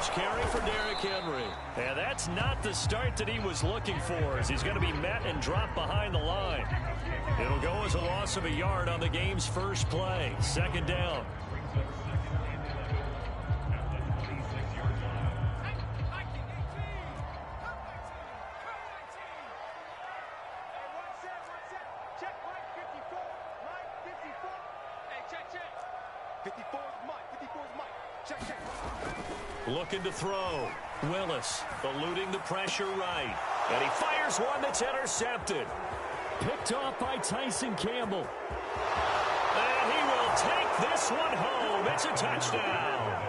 yards carry for Derrick Henry. And that's not the start that he was looking for, as he's going to be met and dropped behind the line. It'll go as a loss of a yard on the game's first play. Second down. Looking to throw. Willis eluding the pressure right. And he fires one that's intercepted. Picked off by Tyson Campbell. And he will take this one home. It's a touchdown.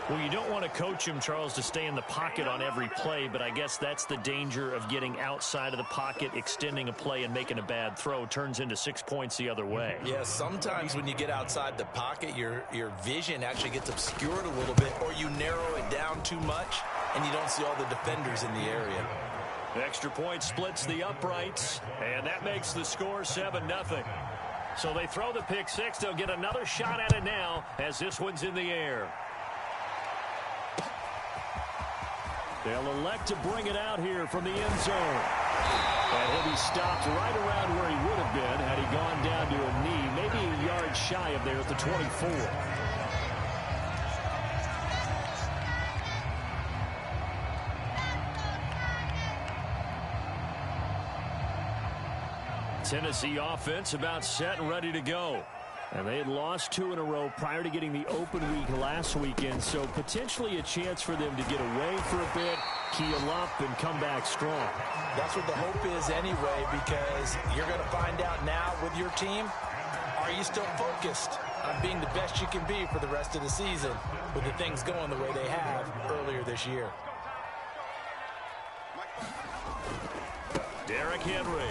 Well, you don't want to coach him, Charles, to stay in the pocket on every play, but I guess that's the danger of getting outside of the pocket, extending a play, and making a bad throw. Turns into 6 points the other way. Yeah, sometimes when you get outside the pocket, your vision actually gets obscured a little bit, or you narrow it down too much, and you don't see all the defenders in the area. Extra point splits the uprights, and that makes the score 7-0. So they throw the pick six. They'll get another shot at it now as this one's in the air. They'll elect to bring it out here from the end zone. And he'll be stopped right around where he would have been had he gone down to a knee, maybe a yard shy of there at the 24. Tennessee offense about set and ready to go. And they had lost 2 in a row prior to getting the open week last weekend, so potentially a chance for them to get away for a bit, keel up, and come back strong. That's what the hope is anyway, because you're going to find out now with your team, are you still focused on being the best you can be for the rest of the season with the things going the way they have earlier this year? Derrick Henry.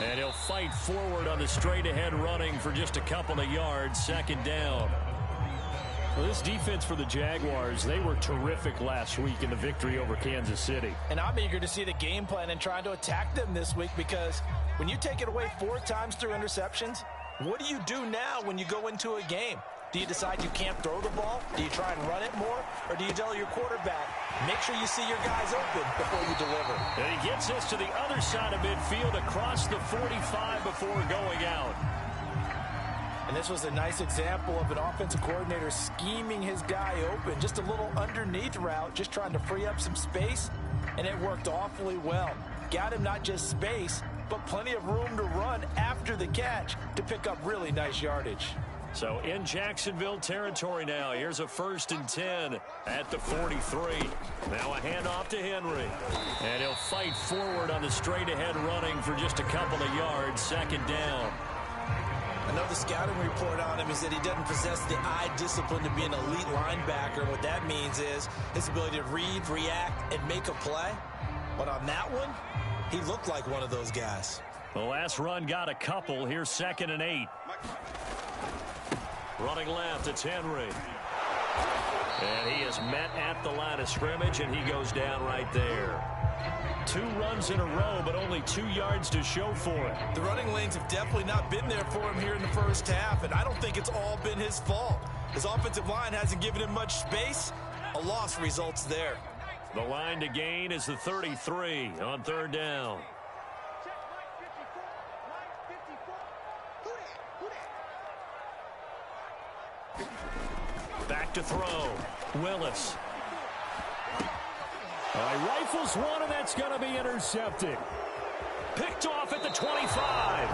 And he'll fight forward on the straight-ahead running for just a couple of yards. Second down. Well, this defense for the Jaguars, they were terrific last week in the victory over Kansas City. And I'm eager to see the game plan and trying to attack them this week, because when you take it away 4 times through interceptions, what do you do now when you go into a game? Do you decide you can't throw the ball? Do you try and run it more? Or do you tell your quarterback, make sure you see your guys open before you deliver? And he gets us to the other side of midfield across the 45 before going out. And this was a nice example of an offensive coordinator scheming his guy open. Just a little underneath route, just trying to free up some space. And it worked awfully well. Got him not just space, but plenty of room to run after the catch to pick up really nice yardage. So in Jacksonville territory now. Here's a 1st and 10 at the 43. Now a handoff to Henry. And he'll fight forward on the straight-ahead running for just a couple of yards. Second down. I know the scouting report on him is that he doesn't possess the eye discipline to be an elite linebacker. What that means is his ability to read, react, and make a play. But on that one, he looked like one of those guys. The last run got a couple. Here's 2nd and 8. Running left, it's Henry. And he is met at the line of scrimmage, and he goes down right there. 2 runs in a row, but only 2 yards to show for it. The running lanes have definitely not been there for him here in the first half, and I don't think it's all been his fault. His offensive line hasn't given him much space. A loss results there. The line to gain is the 33 on 3rd down. Back to throw. Willis. Rifles one, and that's going to be intercepted. Picked off at the 25.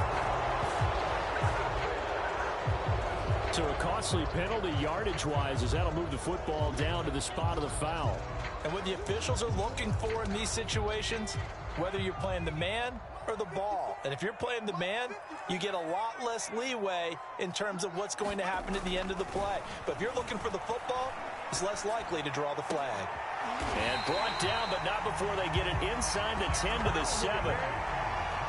So a costly penalty yardage-wise, as that'll move the football down to the spot of the foul. And what the officials are looking for in these situations, whether you're playing the man or the ball. And if you're playing the man, you get a lot less leeway in terms of what's going to happen at the end of the play. But if you're looking for the football, it's less likely to draw the flag. And brought down, but not before they get it inside the 10 to the 7.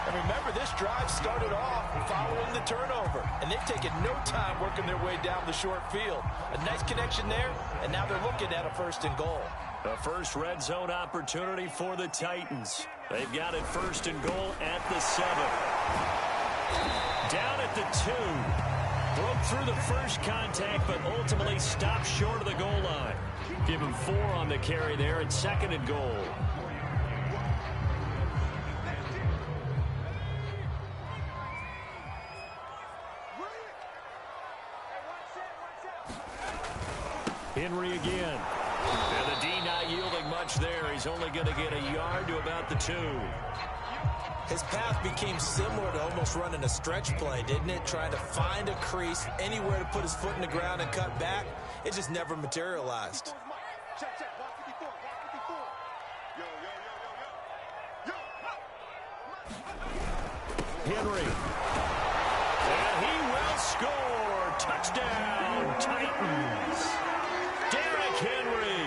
And remember, this drive started off following the turnover. And they've taken no time working their way down the short field. A nice connection there, and now they're looking at a 1st and goal. The first red zone opportunity for the Titans. They've got it 1st and goal at the 7. Down at the 2. Broke through the first contact, but ultimately stopped short of the goal line. Give him 4 on the carry there. It's 2nd and goal. Henry again. And the D not yielding much there. He's only going to get a yard to about the 2. His path became similar to almost running a stretch play, didn't it? Trying to find a crease, anywhere to put his foot in the ground and cut back. It just never materialized. Henry. And he will score. Touchdown, Titans. Derrick Henry,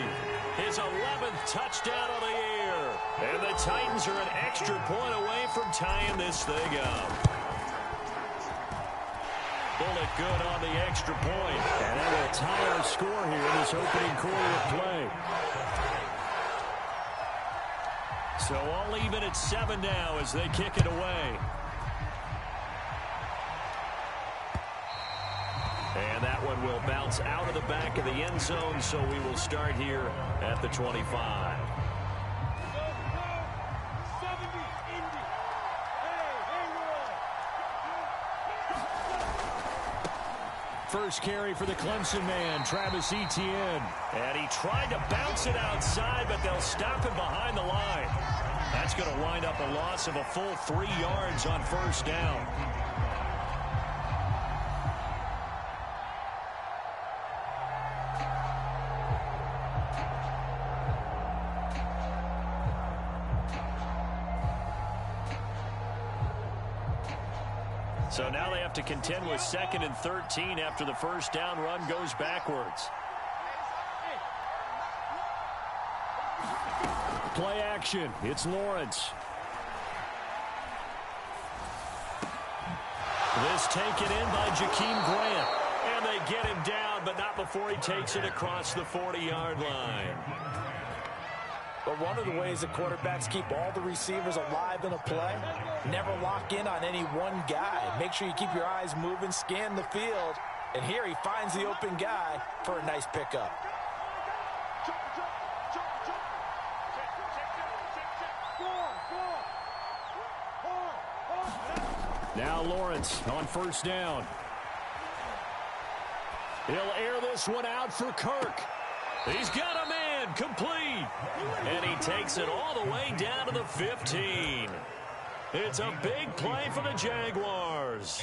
his 11th touchdown of the year. And the Titans are an extra point away from tying this thing up. Bullet good on the extra point. And that will tie our score here in this opening quarter of play. So all even at 7 now as they kick it away. And that one will bounce out of the back of the end zone, so we will start here at the 25. First carry for the Clemson man, Travis Etienne. And he tried to bounce it outside, but they'll stop him behind the line. That's going to wind up a loss of a full 3 yards on first down. So now they have to contend with 2nd and 13 after the first down run goes backwards. Play action. It's Lawrence. This taken in by Jakeem Grant. And they get him down, but not before he takes it across the 40-yard line. But one of the ways that quarterbacks keep all the receivers alive in a play, never lock in on any one guy. Make sure you keep your eyes moving, scan the field. And here he finds the open guy for a nice pickup. Now Lawrence on first down. He'll air this one out for Kirk. He's got a man, complete. And he takes it all the way down to the 15. It's a big play for the Jaguars.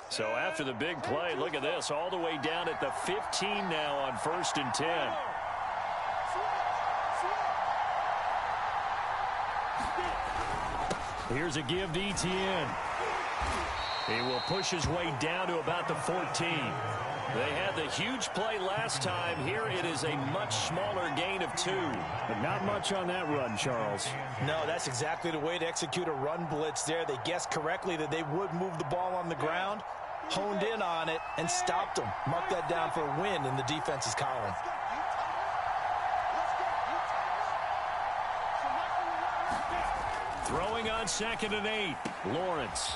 So after the big play, look at this, all the way down at the 15 now on 1st and 10. Here's a give to Etienne. He will push his way down to about the 14. They had the huge play last time. Here it is a much smaller gain of 2. But not much on that run, Charles. No, that's exactly the way to execute a run blitz there. They guessed correctly that they would move the ball on the ground, honed in on it, and stopped them. Mark that down for a win in the defense's column. Throwing on 2nd and 8. Lawrence.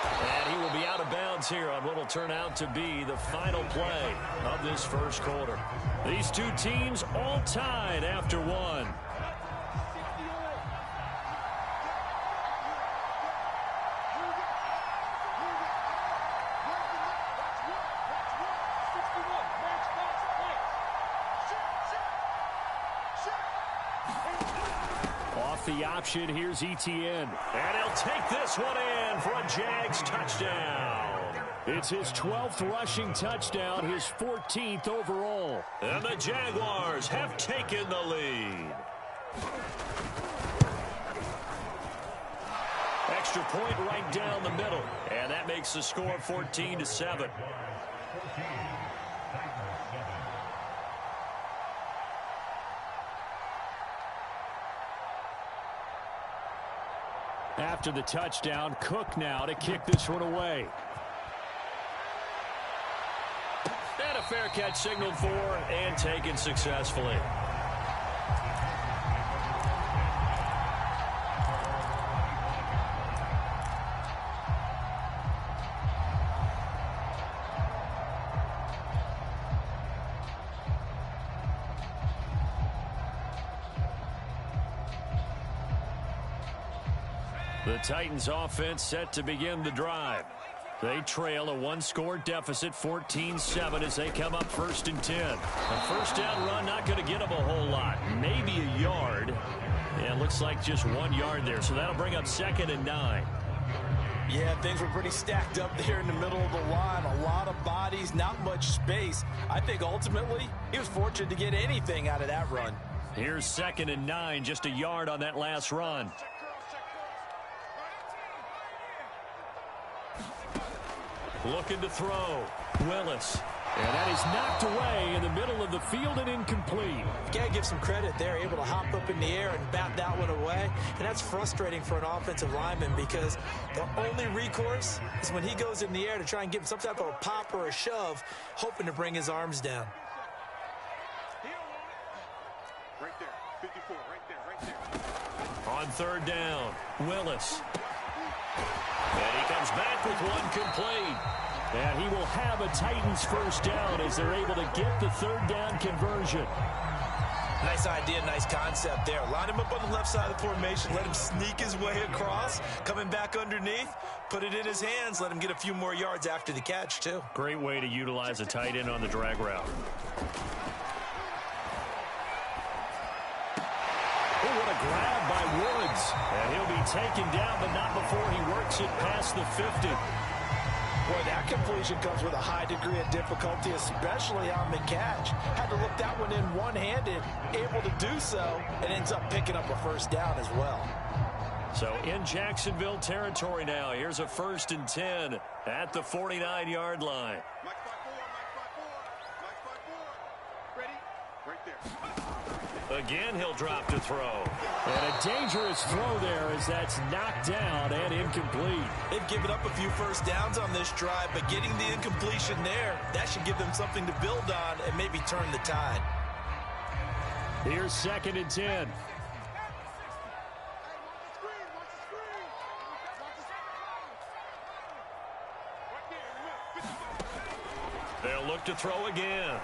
And he will be out of bounds here on what will turn out to be the final play of this first quarter. These two teams all tied after 1. The option, here's Etienne. And he'll take this one in for a Jags touchdown. It's his 12th rushing touchdown, his 14th overall. And the Jaguars have taken the lead. Extra point right down the middle. And that makes the score 14-7. After the touchdown, Cook now to kick this one away. And a fair catch signaled for and taken successfully. The Titans offense set to begin the drive. They trail a one-score deficit, 14-7, as they come up 1st and 10. A first down run, not going to get them a whole lot. Maybe a yard. And it looks like just 1 yard there. So that'll bring up 2nd and 9. Yeah, things were pretty stacked up there in the middle of the line. A lot of bodies, not much space. I think ultimately he was fortunate to get anything out of that run. Here's 2nd and 9, just a yard on that last run. Looking to throw. Willis. And that is knocked away in the middle of the field and incomplete. Got to give some credit there, able to hop up in the air and bat that one away. And that's frustrating for an offensive lineman because the only recourse is when he goes in the air to try and give him some type of a pop or a shove, hoping to bring his arms down. Right there, 54, right there. On 3rd down, Willis. And he comes back with one complete. And he will have a Titans first down as they're able to get the 3rd down conversion. Nice idea, nice concept there. Line him up on the left side of the formation, let him sneak his way across, coming back underneath, put it in his hands, let him get a few more yards after the catch, too. Great way to utilize a tight end on the drag route. Oh, what a grab by Woods. And he'll be taken down, but not before he works it past the 50. Boy, that completion comes with a high degree of difficulty, especially on the catch. Had to look that one in one-handed, able to do so, and ends up picking up a first down as well. So in Jacksonville territory now, here's a 1st and 10 at the 49-yard line. Mike 5-4, ready? Right there. Again, he'll drop to throw. And a dangerous throw there as that's knocked down and incomplete. They've given up a few first downs on this drive, but getting the incompletion there, that should give them something to build on and maybe turn the tide. Here's 2nd and 10. They'll look to throw again.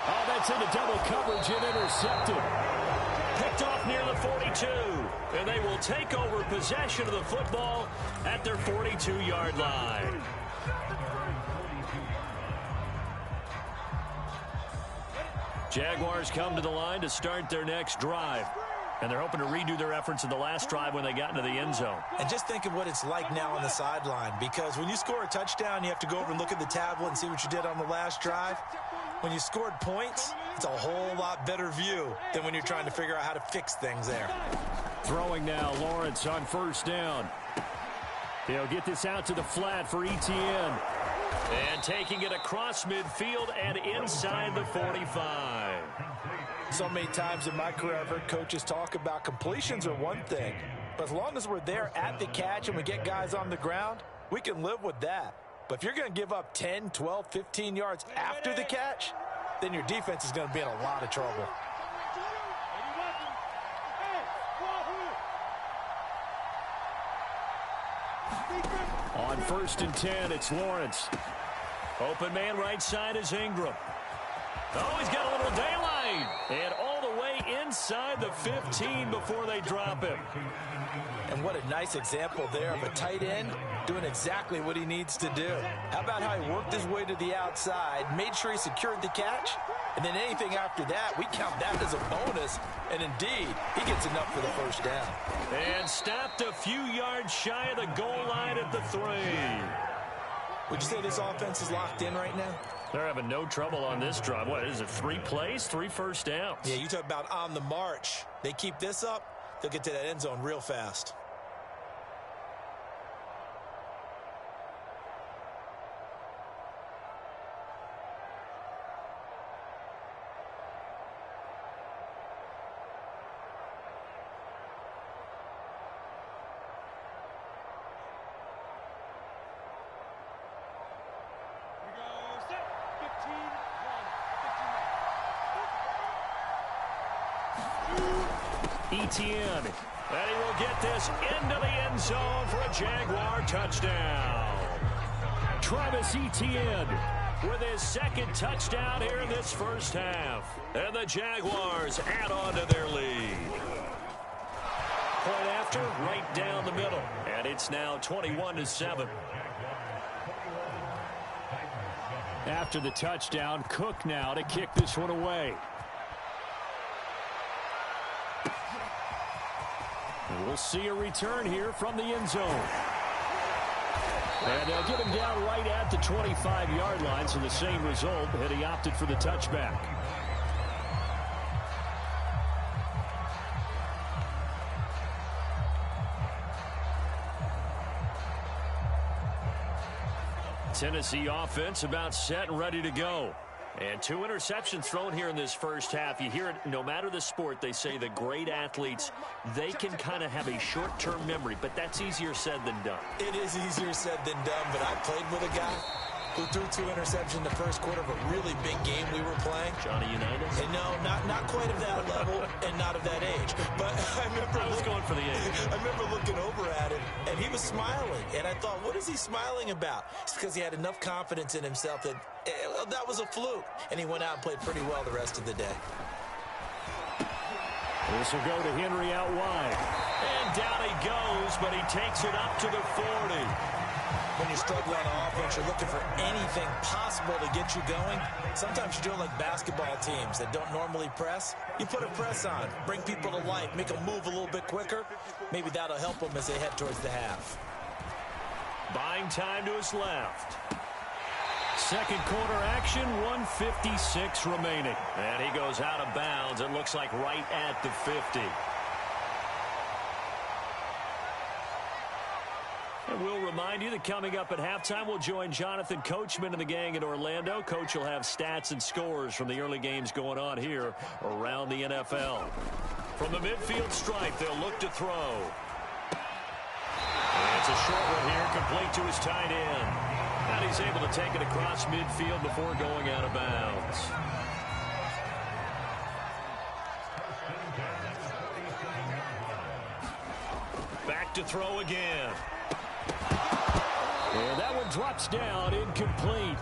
Oh, that's into double coverage and intercepted. Picked off near the 42. And they will take over possession of the football at their 42-yard line. Jaguars come to the line to start their next drive. And they're hoping to redo their efforts in the last drive when they got into the end zone. And just think of what it's like now on the sideline, because when you score a touchdown, you have to go over and look at the tablet and see what you did on the last drive. When you scored points, it's a whole lot better view than when you're trying to figure out how to fix things there. Throwing now, Lawrence on 1st down. He'll get this out to the flat for Etienne. And taking it across midfield and inside the 45. So many times in my career, I've heard coaches talk about completions are one thing, but as long as we're there at the catch and we get guys on the ground, we can live with that. But if you're going to give up 10, 12, 15 yards after the catch, then your defense is going to be in a lot of trouble. On 1st and 10, it's Lawrence. Open man right side is Ingram. Oh, he's got a little daylight. And all the way inside the 15 before they drop him. And what a nice example there of a tight end doing exactly what he needs to do. How about how he worked his way to the outside, made sure he secured the catch, and then anything after that, we count that as a bonus. And indeed, he gets enough for the first down. And stopped a few yards shy of the goal line at the 3. Would you say this offense is locked in right now? They're having no trouble on this drive. What is it, 3 plays, 3 first downs? Yeah, you talk about on the march. They keep this up, they'll get to that end zone real fast. Etienne, and he will get this into the end zone for a Jaguar touchdown. Travis Etienne with his 2nd touchdown here in this first half. And the Jaguars add on to their lead. Point after, right down the middle. And it's now 21-7. After the touchdown, Cook now to kick this one away. And we'll see a return here from the end zone. And they'll get him down right at the 25-yard line, so the same result, and he opted for the touchback. Tennessee offense about set and ready to go. And 2 interceptions thrown here in this first half. You hear it, no matter the sport, they say the great athletes, they can kind of have a short-term memory, but that's easier said than done. It is easier said than done, but I played with a guy who threw 2 interceptions in the first quarter of a really big game we were playing. Johnny Unitas? And no, not quite of that level and not of that age. But I was going for the age. I remember looking over at him, and he was smiling. And I thought, what is he smiling about? It's because he had enough confidence in himself that that was a fluke. And he went out and played pretty well the rest of the day. This will go to Henry out wide. And down he goes, but he takes it up to the 40. When you're struggling on offense, you're looking for anything possible to get you going. Sometimes you do it like basketball teams that don't normally press. You put a press on, bring people to life, make them move a little bit quicker. Maybe that'll help them as they head towards the half. Buying time to his left. Second quarter action, 1:56 remaining. And he goes out of bounds. It looks like right at the 50. And we'll remind you that coming up at halftime, we'll join Jonathan Coachman and the gang in Orlando. Coach will have stats and scores from the early games going on here around the NFL. From the midfield stripe, they'll look to throw. And it's a short one here, complete to his tight end. And he's able to take it across midfield before going out of bounds. Back to throw again. And that one drops down, incomplete.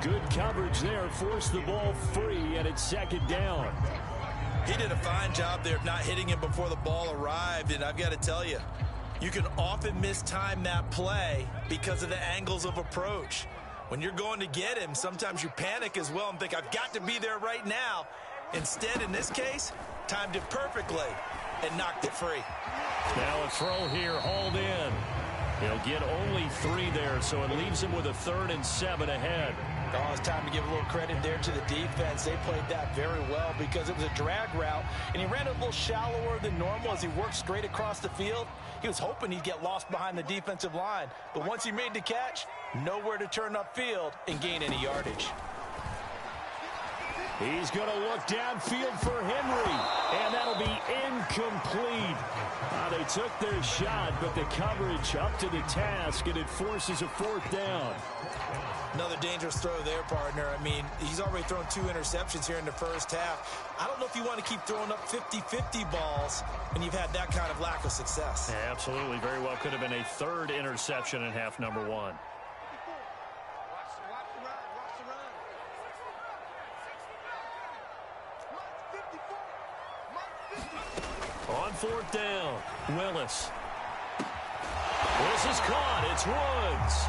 Good coverage there, forced the ball free, and it's second down. He did a fine job there of not hitting him before the ball arrived, and I've got to tell you, you can often mistime that play because of the angles of approach. When you're going to get him, sometimes you panic as well and think, I've got to be there right now. Instead, in this case, timed it perfectly and knocked it free. Now a throw here, hauled in. He'll get only 3 there, so it leaves him with a 3rd and 7 ahead. Oh, it's time to give a little credit there to the defense. They played that very well because it was a drag route, and he ran a little shallower than normal as he worked straight across the field. He was hoping he'd get lost behind the defensive line, but once he made the catch, nowhere to turn upfield and gain any yardage. He's going to look downfield for Henry, and that'll be incomplete. They took their shot, but the coverage up to the task, and it forces a 4th down. Another dangerous throw there, partner. I mean, he's already thrown 2 interceptions here in the first half. I don't know if you want to keep throwing up 50-50 balls when you've had that kind of lack of success. Yeah, absolutely. Very well could have been a 3rd interception in half number 1. On 4th down, Willis. This is caught. It's Woods.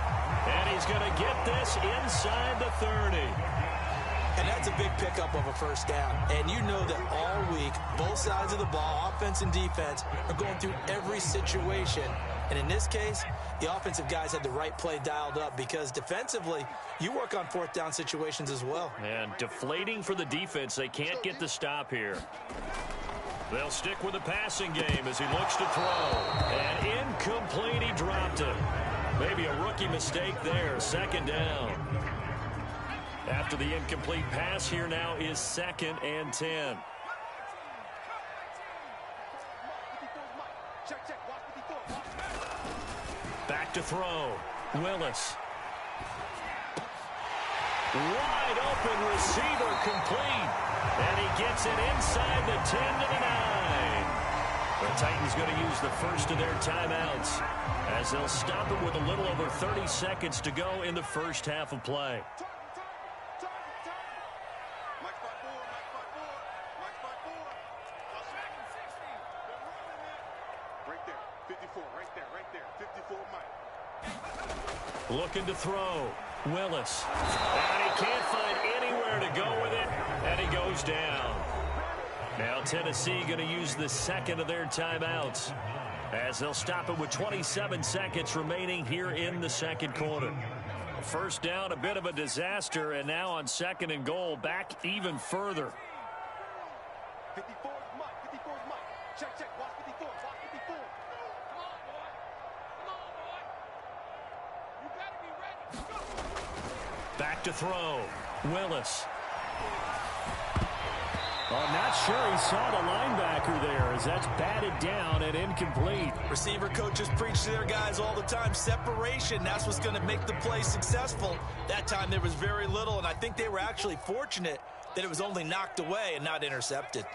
And he's going to get this inside the 30. And that's a big pickup of a first down. And you know that all week, both sides of the ball, offense and defense, are going through every situation. And in this case, the offensive guys had the right play dialed up because defensively, you work on 4th down situations as well. And deflating for the defense. They can't get the stop here. They'll stick with the passing game as he looks to throw. And incomplete, he dropped it. Maybe a rookie mistake there, 2nd down. After the incomplete pass, here now is 2nd and 10. Back to throw. Willis. Wide open receiver, complete. And he gets it inside the 10 to the 9. The Titans going to use the first of their timeouts as they'll stop it with a little over 30 seconds to go in the first half of play. 54, right there, 54, Mike. Looking to throw. Willis. And he can't find anywhere to go with it, and he goes down. Now Tennessee going to use the second of their timeouts as they'll stop it with 27 seconds remaining here in the second quarter. First down, a bit of a disaster, and now on second and goal, back even further. 54 is Mike, 54 is Mike. Check, watch 54, watch 54. Come on, boy. You better be ready. Go. Back to throw. Willis. I'm not sure he saw the linebacker there as that's batted down and incomplete. Receiver coaches preach to their guys all the time. Separation, that's what's going to make the play successful. That time there was very little, and I think they were actually fortunate that it was only knocked away and not intercepted.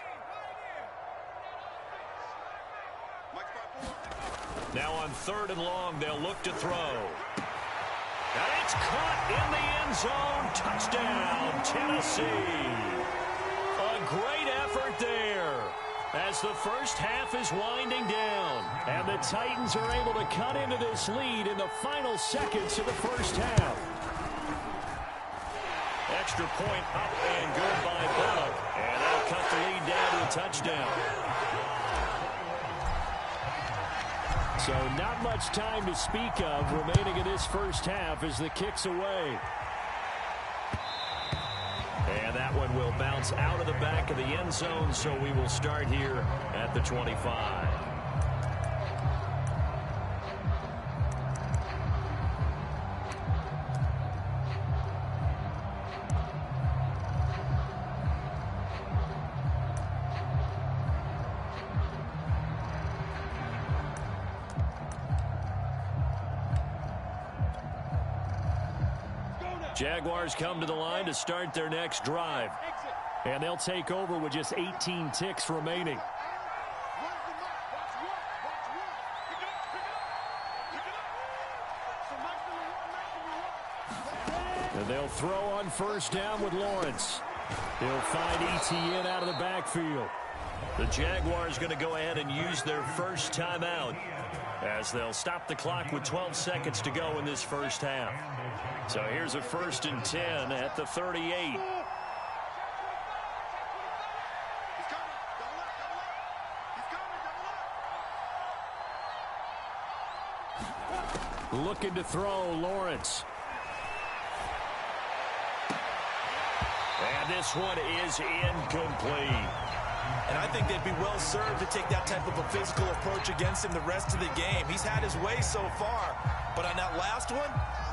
Now on third and long, they'll look to throw. And it's caught in the end zone. Touchdown, Tennessee. A great effort there as the first half is winding down. And the Titans are able to cut into this lead in the final seconds of the first half. Extra point up and good by Bullock. And that'll cut the lead down to a touchdown. So not much time to speak of remaining in this first half as the kick's away. And that one will bounce out of the back of the end zone, so we will start here at the 25. Jaguars come to the line to start their next drive. And they'll take over with just 18 ticks remaining. And they'll throw on first down with Lawrence. He'll find Etienne out of the backfield. The Jaguars going to go ahead and use their first timeout as they'll stop the clock with 12 seconds to go in this first half. So here's a 1st and 10 at the 38. Looking to throw, Lawrence. And this one is incomplete. And I think they'd be well served to take that type of a physical approach against him the rest of the game. He's had his way so far, but on that last one,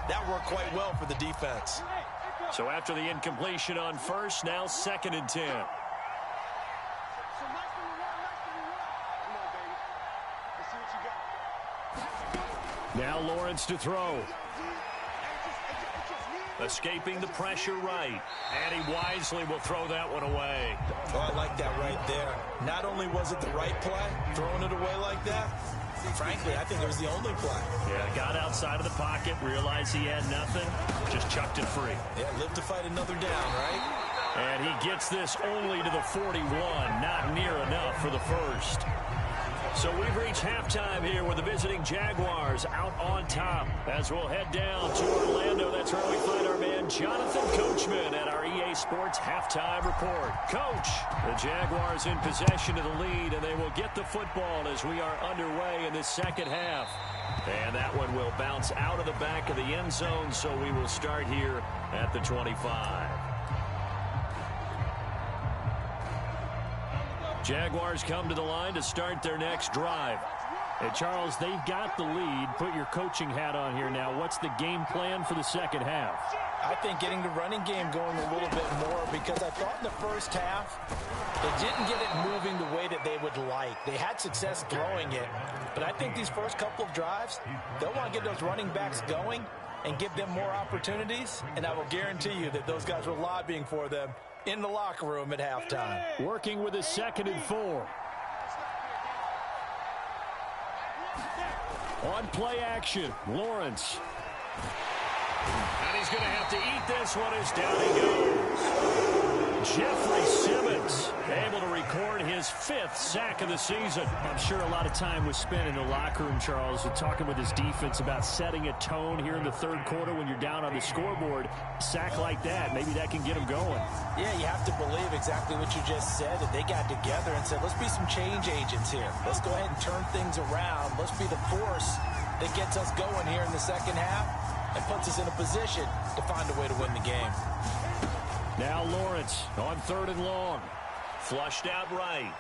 that worked quite well for the defense. So after the incompletion on first, now 2nd and 10. Now Lawrence to throw. Escaping the pressure right. And he wisely will throw that one away. Oh, I like that right there. Not only was it the right play, throwing it away like that, frankly, I think it was the only play. Yeah, got outside of the pocket, realized he had nothing, just chucked it free. Yeah, live to fight another down, right? And he gets this only to the 41, not near enough for the first. So we've reached halftime here with the visiting Jaguars out on top. As we'll head down to Orlando, that's where we find our man Jonathan Coachman at our EA Sports Halftime Report. Coach, the Jaguars in possession of the lead, and they will get the football as we are underway in this second half. And that one will bounce out of the back of the end zone, so we will start here at the 25. Jaguars come to the line to start their next drive. And Charles, they've got the lead. Put your coaching hat on here now. What's the game plan for the second half? I think getting the running game going a little bit more, because I thought in the first half they didn't get it moving the way that they would like. They had success throwing it, but I think these first couple of drives, they'll want to get those running backs going and give them more opportunities, and I will guarantee you that those guys were lobbying for them in the locker room at halftime. Working with a 2nd and 4. On play action, Lawrence. And he's going to have to eat this one as down he goes. Jeffrey Simmons able to record his 5th sack of the season. I'm sure a lot of time was spent in the locker room, Charles, talking with his defense about setting a tone here in the third quarter when you're down on the scoreboard. Sack like that, maybe that can get him going. Yeah, you have to believe exactly what you just said, that they got together and said, let's be some change agents here. Let's go ahead and turn things around. Let's be the force that gets us going here in the second half and puts us in a position to find a way to win the game. Now Lawrence on 3rd and long. Flushed out right.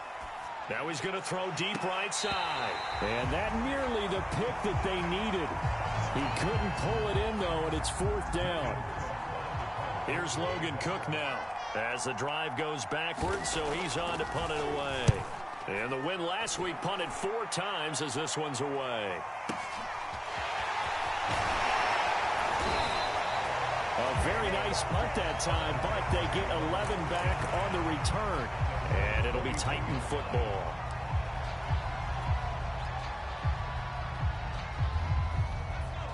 Now he's going to throw deep right side. And that nearly the pick that they needed. He couldn't pull it in, though, and it's 4th down. Here's Logan Cook now as the drive goes backwards, so he's on to punt it away. And the win last week punted 4 times as this one's away. A very nice punt that time, but they get 11 back on the return. And it'll be Titan football.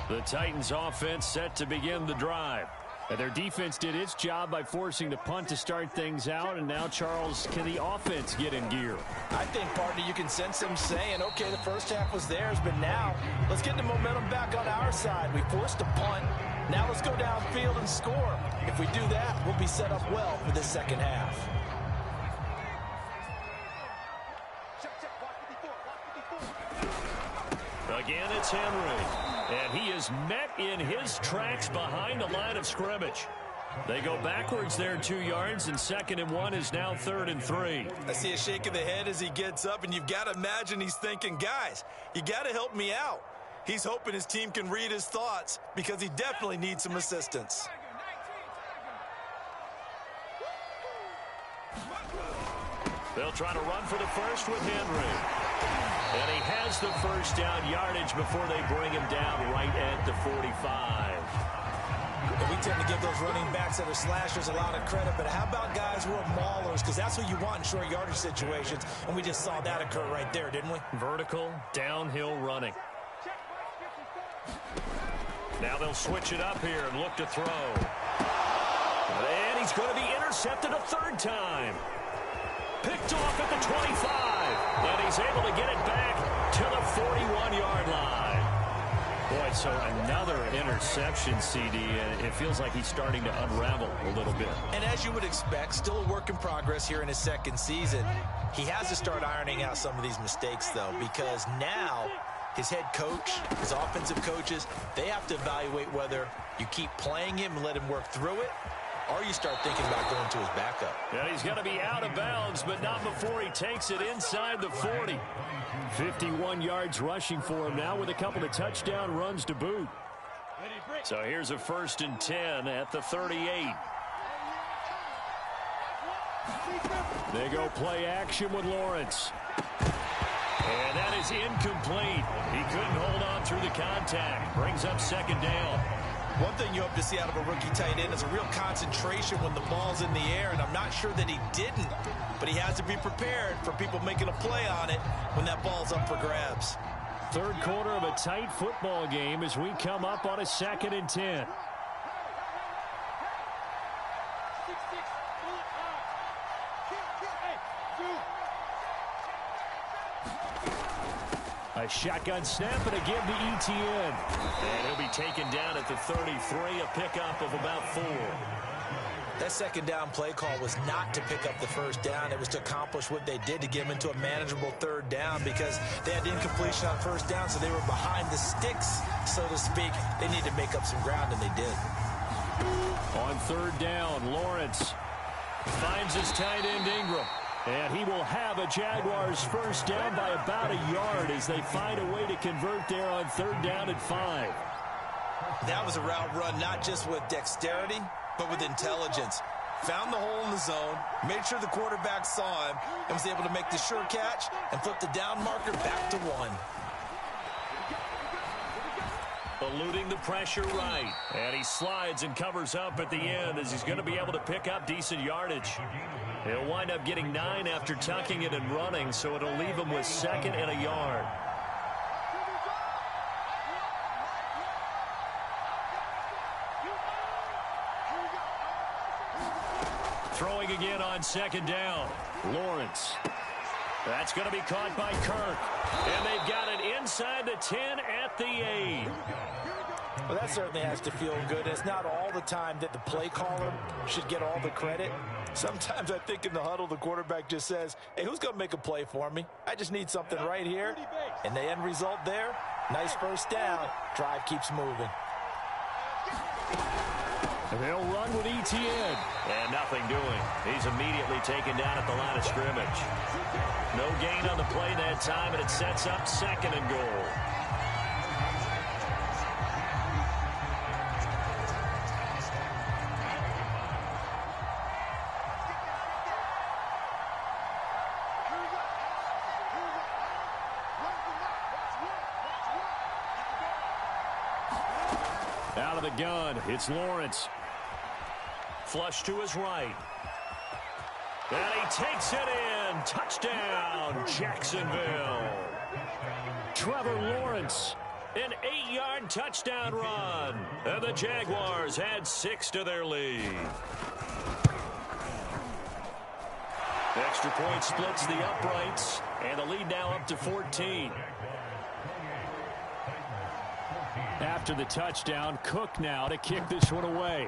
The Titans offense set to begin the drive. And their defense did its job by forcing the punt to start things out. And now, Charles, can the offense get in gear? I think, partner, you can sense them saying, okay, the first half was theirs, but now let's get the momentum back on our side. We forced a punt. Now let's go downfield and score. If we do that, we'll be set up well for this second half. Again, it's Henry. And he is met in his tracks behind the line of scrimmage. They go backwards there 2 yards, and 2nd and 1 is now 3rd and 3. I see a shake of the head as he gets up, and you've got to imagine he's thinking, guys, you got to help me out. He's hoping his team can read his thoughts because he definitely needs some assistance. They'll try to run for the first with Henry. And he has the first down yardage before they bring him down right at the 45. And we tend to give those running backs that are slashers a lot of credit, but how about guys who are maulers? Because that's what you want in short yardage situations, and we just saw that occur right there, didn't we? Vertical, downhill running. Now they'll switch it up here and look to throw. And he's going to be intercepted a 3rd time. Picked off at the 25. And he's able to get it back to the 41-yard line. Boy, so another interception, CD, and it feels like he's starting to unravel a little bit. And as you would expect, still a work in progress here in his 2nd season. He has to start ironing out some of these mistakes, though, because now his head coach, his offensive coaches, they have to evaluate whether you keep playing him and let him work through it, or you start thinking about going to his backup. Yeah, he's going to be out of bounds, but not before he takes it inside the 40. 51 yards rushing for him now with a couple of touchdown runs to boot. So here's a 1st and 10 at the 38. They go play action with Lawrence. And that is incomplete. He couldn't hold on through the contact. Brings up 2nd down. One thing you hope to see out of a rookie tight end is a real concentration when the ball's in the air, and I'm not sure that he didn't, but he has to be prepared for people making a play on it when that ball's up for grabs. 3rd quarter of a tight football game as we come up on a 2nd and 10. A shotgun snap and again to Etienne. And he'll be taken down at the 33, a pickup of about 4. That 2nd down play call was not to pick up the 1st down. It was to accomplish what they did to get him into a manageable 3rd down because they had incompletion on 1st down, so they were behind the sticks, so to speak. They need to make up some ground, and they did. On 3rd down, Lawrence finds his tight end Ingram. And he will have a Jaguars 1st down by about a yard as they find a way to convert there on 3rd down and 5. That was a route run not just with dexterity, but with intelligence. Found the hole in the zone, made sure the quarterback saw him, and was able to make the sure catch and flip the down marker back to 1. Eluding the pressure right. And he slides and covers up at the end as he's going to be able to pick up decent yardage. He'll wind up getting 9 after tucking it and running, so it'll leave him with 2nd and a yard. Throwing again on second down. Lawrence. That's going to be caught by Kirk. And they've got it inside the 10 at the 8. Well, that certainly has to feel good. It's not all the time that the play caller should get all the credit. Sometimes I think in the huddle, the quarterback just says, hey, who's going to make a play for me? I just need something right here. And the end result there, nice first down. Drive keeps moving. And they'll run with ETN. And nothing doing. He's immediately taken down at the line of scrimmage. No gain on the play that time, and it sets up second and goal. Out of the gun, it's Lawrence. Flush to his right. And he takes it in. Touchdown, Jacksonville. Trevor Lawrence. An 8-yard touchdown run. And the Jaguars add 6 to their lead. The extra point splits the uprights. And the lead now up to 14. After the touchdown, Cook now to kick this one away.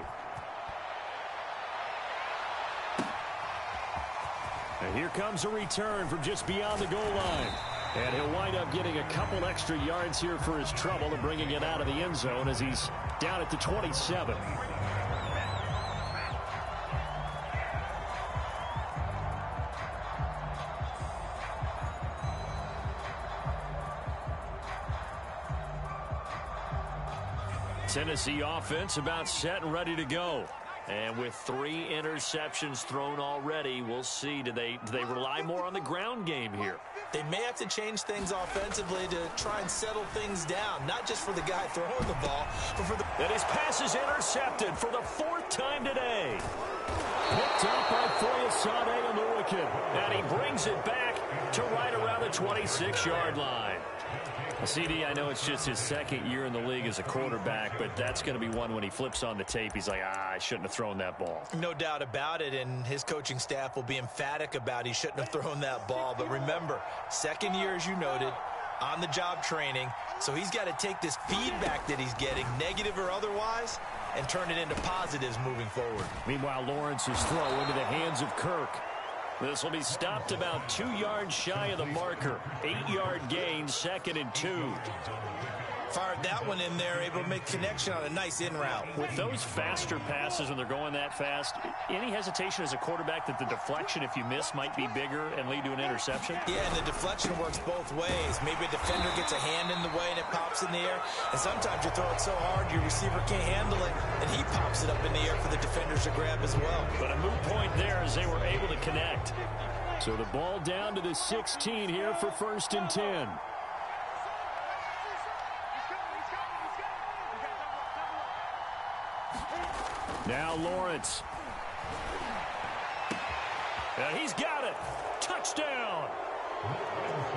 And here comes a return from just beyond the goal line. And he'll wind up getting a couple extra yards here for his trouble and bringing it out of the end zone as he's down at the 27. Tennessee offense about set and ready to go. And with 3 interceptions thrown already, we'll see. Do they rely more on the ground game here? They may have to change things offensively to try and settle things down, not just for the guy throwing the ball, but for the... And his pass is intercepted for the 4th time today. Picked up by Foyesade on the wicket. And he brings it back to right around the 26-yard line. CD, I know it's just his 2nd year in the league as a quarterback, but that's going to be one when he flips on the tape. He's like, I shouldn't have thrown that ball. No doubt about it, and his coaching staff will be emphatic about he shouldn't have thrown that ball. But remember, 2nd year, as you noted, on-the-job training, so he's got to take this feedback that he's getting, negative or otherwise, and turn it into positives moving forward. Meanwhile, Lawrence's throw into the hands of Kirk. This will be stopped about 2 yards shy of the marker. 8-yard gain, 2nd and 2. Fired that one in there, able to make connection on a nice in route. With those faster passes when they're going that fast, any hesitation as a quarterback that the deflection, if you miss, might be bigger and lead to an interception? Yeah, and the deflection works both ways. Maybe a defender gets a hand in the way and it pops in the air. And sometimes you throw it so hard your receiver can't handle it, and he pops it up in the air for the defenders to grab as well. But a moot point there as they were able to connect. So the ball down to the 16 here for 1st and 10. Now Lawrence. And he's got it. Touchdown.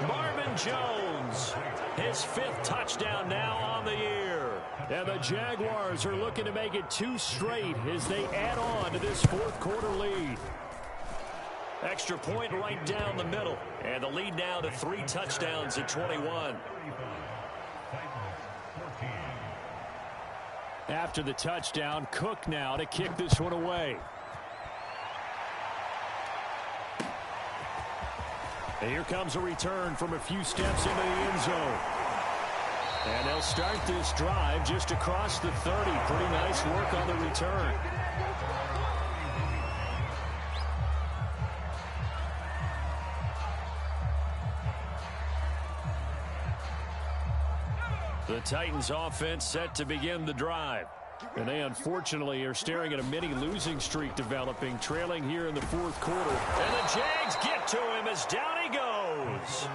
Marvin Jones. His 5th touchdown now on the year. And the Jaguars are looking to make it 2 straight as they add on to this 4th quarter lead. Extra point right down the middle. And the lead now to 3 touchdowns at 21. After the touchdown, Cook now to kick this one away. And here comes a return from a few steps into the end zone. And they'll start this drive just across the 30. Pretty nice work on the return. The Titans offense set to begin the drive. And they unfortunately are staring at a mini losing streak developing, trailing here in the 4th quarter. And the Jags get to him as down he goes.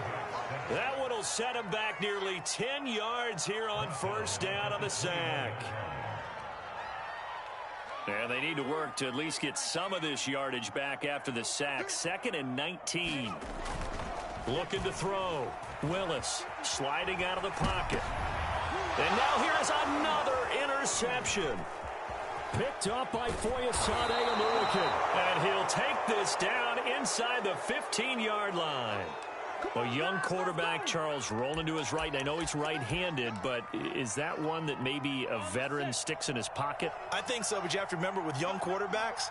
That one will set him back nearly 10 yards here on 1st down on the sack. And they need to work to at least get some of this yardage back after the sack. 2nd and 19. Looking to throw. Willis sliding out of the pocket. And now here is another interception. Picked up by Foyesade Aluakin. And he'll take this down inside the 15-yard line. A young quarterback, Charles, rolling to his right. I know he's right-handed, but is that one that maybe a veteran sticks in his pocket? I think so, but you have to remember with young quarterbacks,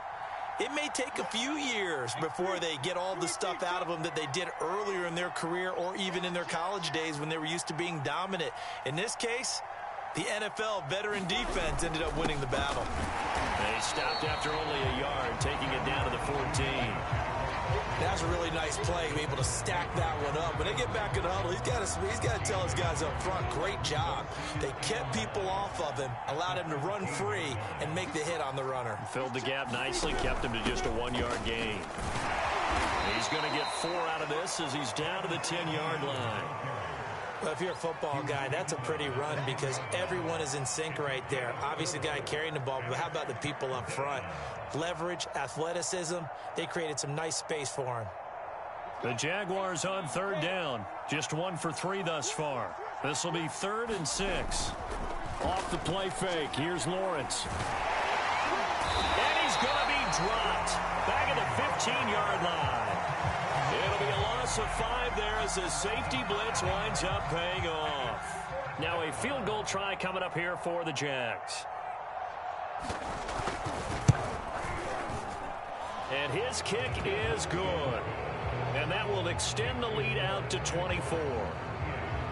it may take a few years before they get all the stuff out of them that they did earlier in their career or even in their college days when they were used to being dominant. In this case, the NFL veteran defense ended up winning the battle. They stopped after only a yard, taking it down to the 14. That was a really nice play, able to stack that one up. When they get back in the huddle, he's got to tell his guys up front, great job. They kept people off of him, allowed him to run free and make the hit on the runner. Filled the gap nicely, kept him to just a 1-yard gain. He's going to get 4 out of this as he's down to the 10-yard line. Well, if you're a football guy, that's a pretty run because everyone is in sync right there. Obviously, the guy carrying the ball, but how about the people up front? Leverage, athleticism, they created some nice space for him. The Jaguars on 3rd down. Just 1 for 3 thus far. This will be 3rd and 6. Off the play fake. Here's Lawrence. And he's going to be dropped. Back at the 15-yard line. It'll be a loss of 5 there as the safety blitz winds up paying off. Now a field goal try coming up here for the Jags. And his kick is good. And that will extend the lead out to 24.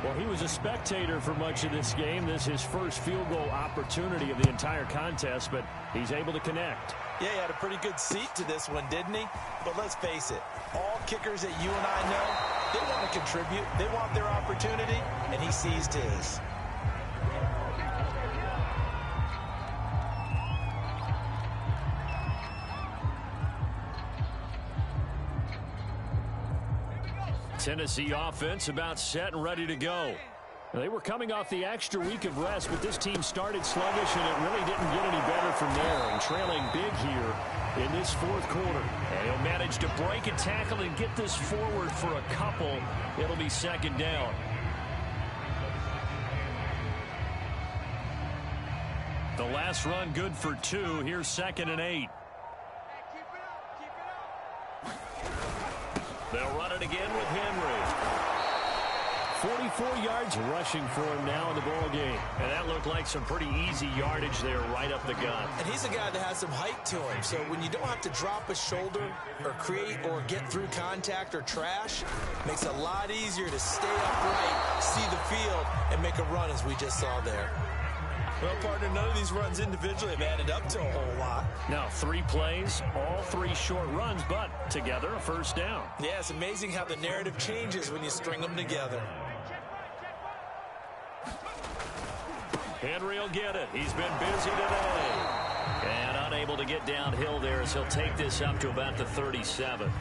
Well, he was a spectator for much of this game. This is his first field goal opportunity of the entire contest, but he's able to connect. Yeah, he had a pretty good seat to this one, didn't he? But let's face it, all kickers that you and I know, they want to contribute. They want their opportunity, and he seized his. Tennessee offense about set and ready to go. They were coming off the extra week of rest, but this team started sluggish, and it really didn't get any better from there. And trailing big here in this 4th quarter. And he'll manage to break a tackle and get this forward for a couple. It'll be 2nd down. The last run good for 2. Here's 2nd and 8. They'll run it again with Henry. 44 yards rushing for him now in the ball game. And that looked like some pretty easy yardage there right up the gut. And he's a guy that has some height to him. So when you don't have to drop a shoulder or create or get through contact or trash, makes it a lot easier to stay upright, see the field, and make a run as we just saw there. Well, partner, none of these runs individually have added up to a whole lot. Now 3 plays, all 3 short runs, but together a 1st down. Yeah, it's amazing how the narrative changes when you string them together. Henry will get it. He's been busy today. And unable to get downhill there as he'll take this up to about the 37.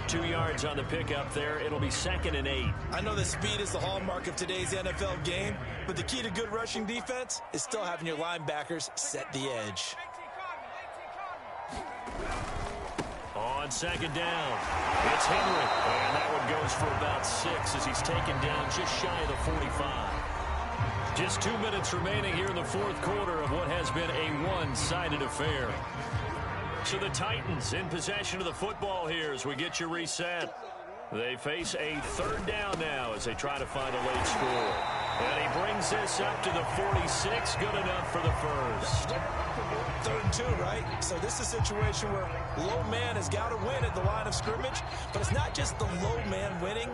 2 yards on the pickup there. It'll be 2nd and 8. I know that speed is the hallmark of today's NFL game, but the key to good rushing defense is still having your linebackers set the edge. On 2nd down, it's Henry. And that one goes for about 6 as he's taken down just shy of the 45. Just 2 minutes remaining here in the 4th quarter of what has been a one-sided affair. So the Titans in possession of the football here as we get you reset. They face a 3rd down now as they try to find a late score. And he brings this up to the 46. Good enough for the 1st. 3rd and 2, right? So this is a situation where low man has got to win at the line of scrimmage, but it's not just the low man winning.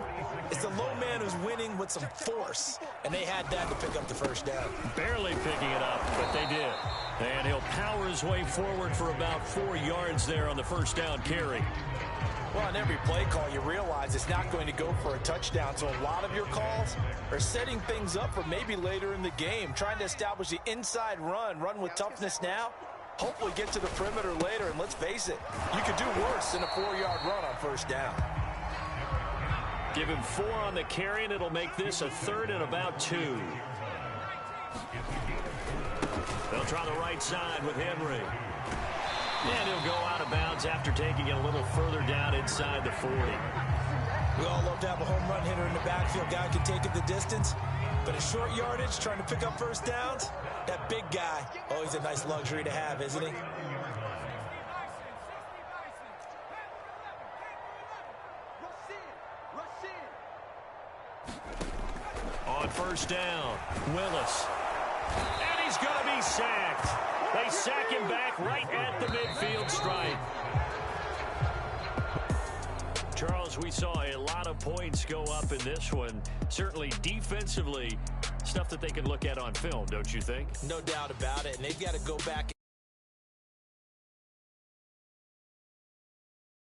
It's the low man who's winning with some force, and they had that to pick up the 1st down. Barely picking it up, but they did. And he'll power his way forward for about 4 yards there on the 1st down carry. Well, on every play call, you realize it's not going to go for a touchdown. So a lot of your calls are setting things up for maybe later in the game, trying to establish the inside run with toughness now, hopefully get to the perimeter later. And let's face it, you could do worse than a 4-yard run on 1st down. Give him 4 on the carry, and it'll make this a 3rd and about 2. They'll try the right side with Henry. And he'll go out of bounds after taking it a little further down inside the 40. We all love to have a home run hitter in the backfield. Guy can take it the distance. But at short yardage, trying to pick up first downs, that big guy, always a nice luxury to have, isn't he? On first down, Willis. And he's going to be sacked. They sack him back right at the midfield stripe. Charles, we saw a lot of points go up in this one. Certainly defensively, stuff that they can look at on film, don't you think? No doubt about it. And they've got to go back